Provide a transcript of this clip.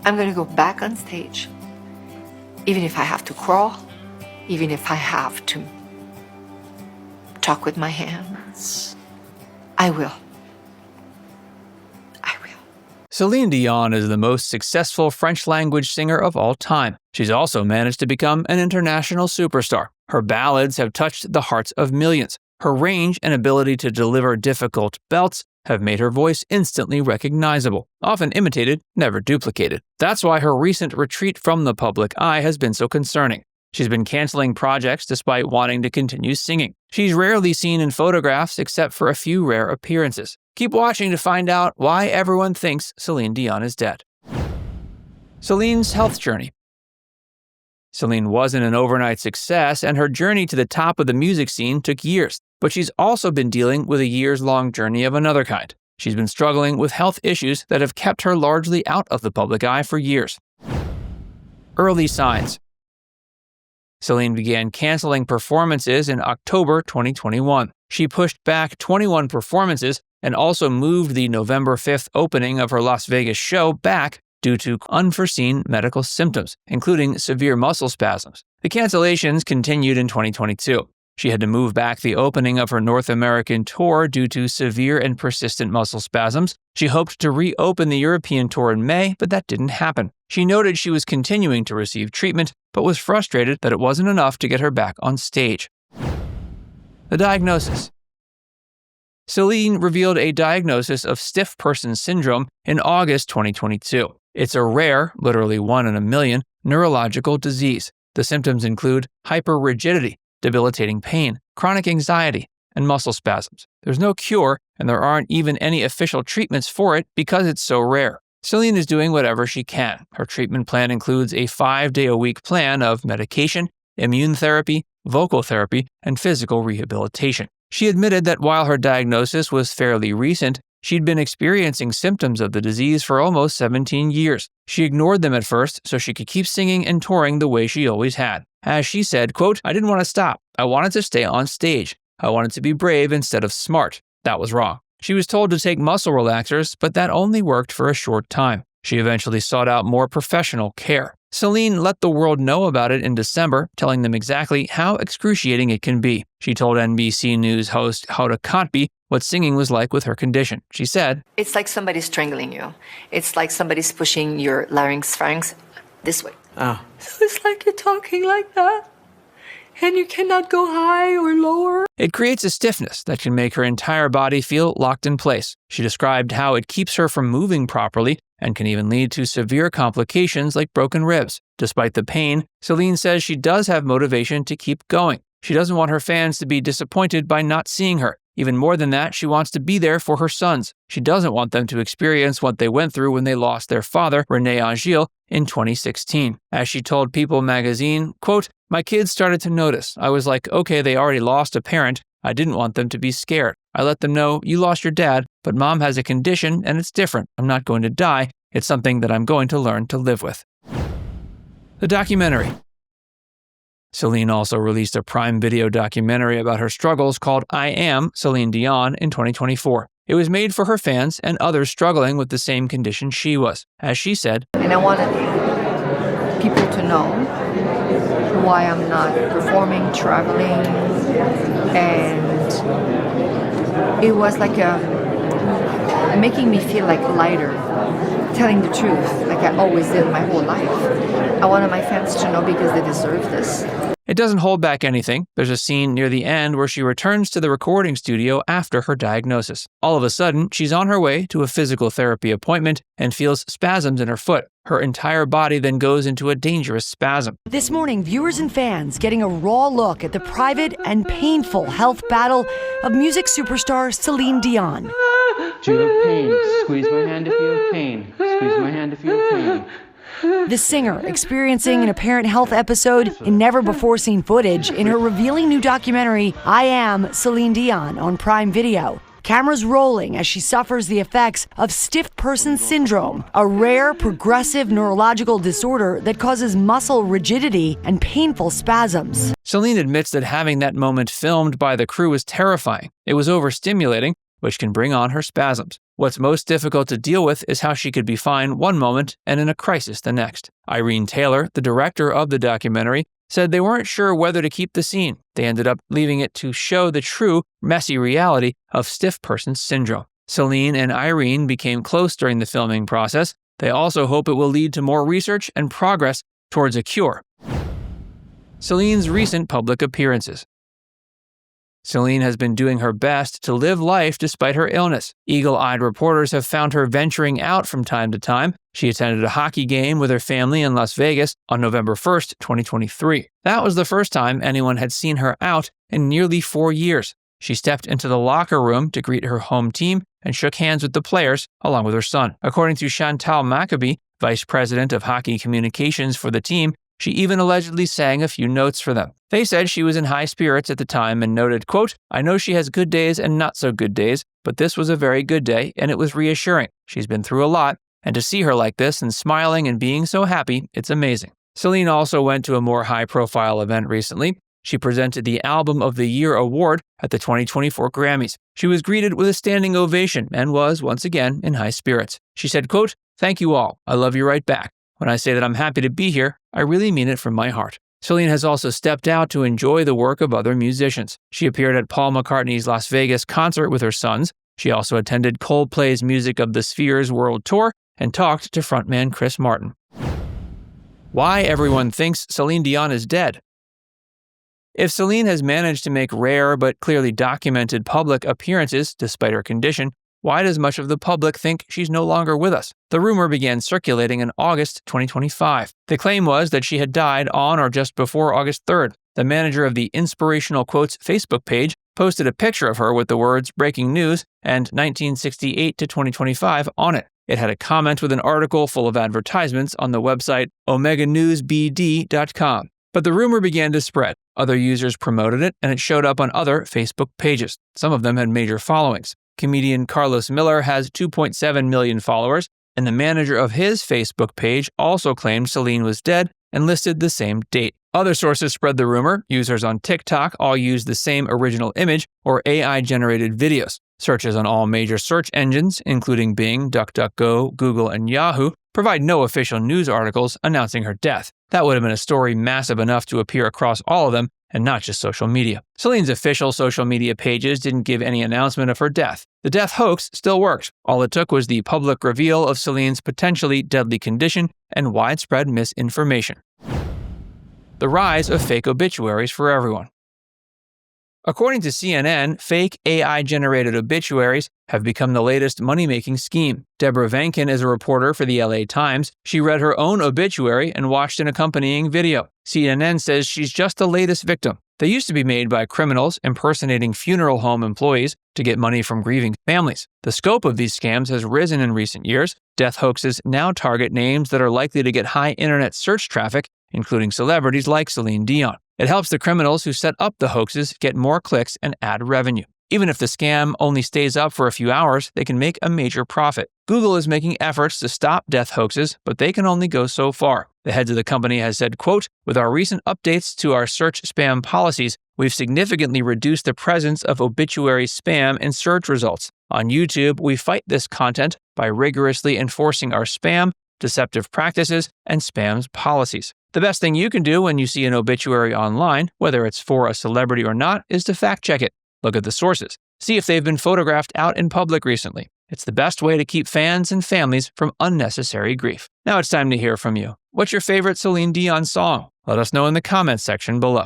I'm going to go back on stage, even if I have to crawl, even if I have to talk with my hands. I will. I will. Celine Dion is the most successful French-language singer of all time. She's also managed to become an international superstar. Her ballads have touched the hearts of millions. Her range and ability to deliver difficult belts have made her voice instantly recognizable, often imitated, never duplicated. That's why her recent retreat from the public eye has been so concerning. She's been canceling projects despite wanting to continue singing. She's rarely seen in photographs except for a few rare appearances. Keep watching to find out why everyone thinks Celine Dion is dead. Celine's health journey. Celine wasn't an overnight success, and her journey to the top of the music scene took years. But she's also been dealing with a years-long journey of another kind. She's been struggling with health issues that have kept her largely out of the public eye for years. Early signs. Celine began canceling performances in October 2021. She pushed back 21 performances and also moved the November 5th opening of her Las Vegas show back due to unforeseen medical symptoms, including severe muscle spasms. The cancellations continued in 2022. She had to move back the opening of her North American tour due to severe and persistent muscle spasms. She hoped to reopen the European tour in May, but that didn't happen. She noted she was continuing to receive treatment, but was frustrated that it wasn't enough to get her back on stage. The diagnosis. Celine revealed a diagnosis of stiff person syndrome in August 2022. It's a rare, literally 1 in a million, neurological disease. The symptoms include hyperrigidity, debilitating pain, chronic anxiety, and muscle spasms. There's no cure, and there aren't even any official treatments for it because it's so rare. Celine is doing whatever she can. Her treatment plan includes a 5-day-a-week plan of medication, immune therapy, vocal therapy, and physical rehabilitation. She admitted that while her diagnosis was fairly recent, she'd been experiencing symptoms of the disease for almost 17 years. She ignored them at first so she could keep singing and touring the way she always had. As she said, quote, "I didn't want to stop. I wanted to stay on stage. I wanted to be brave instead of smart. That was wrong." She was told to take muscle relaxers, but that only worked for a short time. She eventually sought out more professional care. Celine let the world know about it in December, telling them exactly how excruciating it can be. She told NBC News host Hoda Kotb what singing was like with her condition. She said, "It's like somebody's strangling you. It's like somebody's pushing your pharynx this way. Oh. So it's like you're talking like that, and you cannot go high or lower." It creates a stiffness that can make her entire body feel locked in place. She described how it keeps her from moving properly and can even lead to severe complications like broken ribs. Despite the pain, Celine says she does have motivation to keep going. She doesn't want her fans to be disappointed by not seeing her. Even more than that, she wants to be there for her sons. She doesn't want them to experience what they went through when they lost their father, René Angil, in 2016. As she told People magazine, quote, "My kids started to notice. I was like, okay, they already lost a parent. I didn't want them to be scared. I let them know, you lost your dad, but mom has a condition and it's different. I'm not going to die. It's something that I'm going to learn to live with." The documentary. Celine also released a Prime Video documentary about her struggles called I Am Celine Dion in 2024. It was made for her fans and others struggling with the same condition she was. As she said, And I wanted people to know why I'm not performing, traveling, and it was like making me feel like lighter, telling the truth like I always did my whole life. I wanted my fans to know because they deserve this. it doesn't hold back anything. There's a scene near the end where she returns to the recording studio after her diagnosis. All of a sudden, she's on her way to a physical therapy appointment and feels spasms in her foot. Her entire body then goes into a dangerous spasm. This morning, viewers and fans getting a raw look at the private and painful health battle of music superstar Celine Dion. Do you have pain? Squeeze my hand if you have pain. Squeeze my hand if you have pain. The singer experiencing an apparent health episode in never-before-seen footage in her revealing new documentary, I Am Celine Dion, on Prime Video. Cameras rolling as she suffers the effects of stiff person syndrome, a rare progressive neurological disorder that causes muscle rigidity and painful spasms. Celine admits that having that moment filmed by the crew was terrifying. It was overstimulating, which can bring on her spasms. What's most difficult to deal with is how she could be fine one moment and in a crisis the next. Irene Taylor, the director of the documentary, said they weren't sure whether to keep the scene. They ended up leaving it to show the true, messy reality of stiff person syndrome. Celine and Irene became close during the filming process. They also hope it will lead to more research and progress towards a cure. Celine's recent public appearances. Celine has been doing her best to live life despite her illness. Eagle-eyed reporters have found her venturing out from time to time. She attended a hockey game with her family in Las Vegas on November 1st, 2023. That was the first time anyone had seen her out in nearly 4 years. She stepped into the locker room to greet her home team and shook hands with the players along with her son. According to Chantal Maccabee, vice president of hockey communications for the team, she even allegedly sang a few notes for them. They said she was in high spirits at the time and noted, quote, "I know she has good days and not so good days, but this was a very good day and it was reassuring. She's been through a lot, and to see her like this and smiling and being so happy, it's amazing." Celine also went to a more high-profile event recently. She presented the Album of the Year award at the 2024 Grammys. She was greeted with a standing ovation and was, once again, in high spirits. She said, quote, "Thank you all. I love you right back. When I say that I'm happy to be here, I really mean it from my heart." Celine has also stepped out to enjoy the work of other musicians. She appeared at Paul McCartney's Las Vegas concert with her sons. She also attended Coldplay's Music of the Spheres World Tour and talked to frontman Chris Martin. Why everyone thinks Celine Dion is dead. If Celine has managed to make rare but clearly documented public appearances despite her condition, why does much of the public think she's no longer with us? The rumor began circulating in August 2025. The claim was that she had died on or just before August 3rd. The manager of the Inspirational Quotes Facebook page posted a picture of her with the words "Breaking News" and 1968 to 2025 on it. It had a comment with an article full of advertisements on the website omeganewsbd.com. But the rumor began to spread. Other users promoted it, and it showed up on other Facebook pages. Some of them had major followings. Comedian Carlos Miller has 2.7 million followers, and the manager of his Facebook page also claimed Celine was dead and listed the same date. Other sources spread the rumor. Users on TikTok all used the same original image or AI-generated videos. Searches on all major search engines, including Bing, DuckDuckGo, Google, and Yahoo, provide no official news articles announcing her death. That would have been a story massive enough to appear across all of them, and not just social media. Celine's official social media pages didn't give any announcement of her death. The death hoax still worked. All it took was the public reveal of Celine's potentially deadly condition and widespread misinformation. The rise of fake obituaries for everyone. According to CNN, fake AI-generated obituaries have become the latest money-making scheme. Deborah Vankin is a reporter for the LA Times. She read her own obituary and watched an accompanying video. CNN says she's just the latest victim. They used to be made by criminals impersonating funeral home employees to get money from grieving families. The scope of these scams has risen in recent years. Death hoaxes now target names that are likely to get high internet search traffic, including celebrities like Celine Dion. It helps the criminals who set up the hoaxes get more clicks and ad revenue. Even if the scam only stays up for a few hours, they can make a major profit. Google is making efforts to stop death hoaxes, but they can only go so far. The head of the company has said, quote, "With our recent updates to our search spam policies, we've significantly reduced the presence of obituary spam in search results. On YouTube, we fight this content by rigorously enforcing our spam, deceptive practices, and spam's policies." The best thing you can do when you see an obituary online, whether it's for a celebrity or not, is to fact-check it. Look at the sources. See if they've been photographed out in public recently. It's the best way to keep fans and families from unnecessary grief. Now it's time to hear from you. What's your favorite Celine Dion song? Let us know in the comments section below.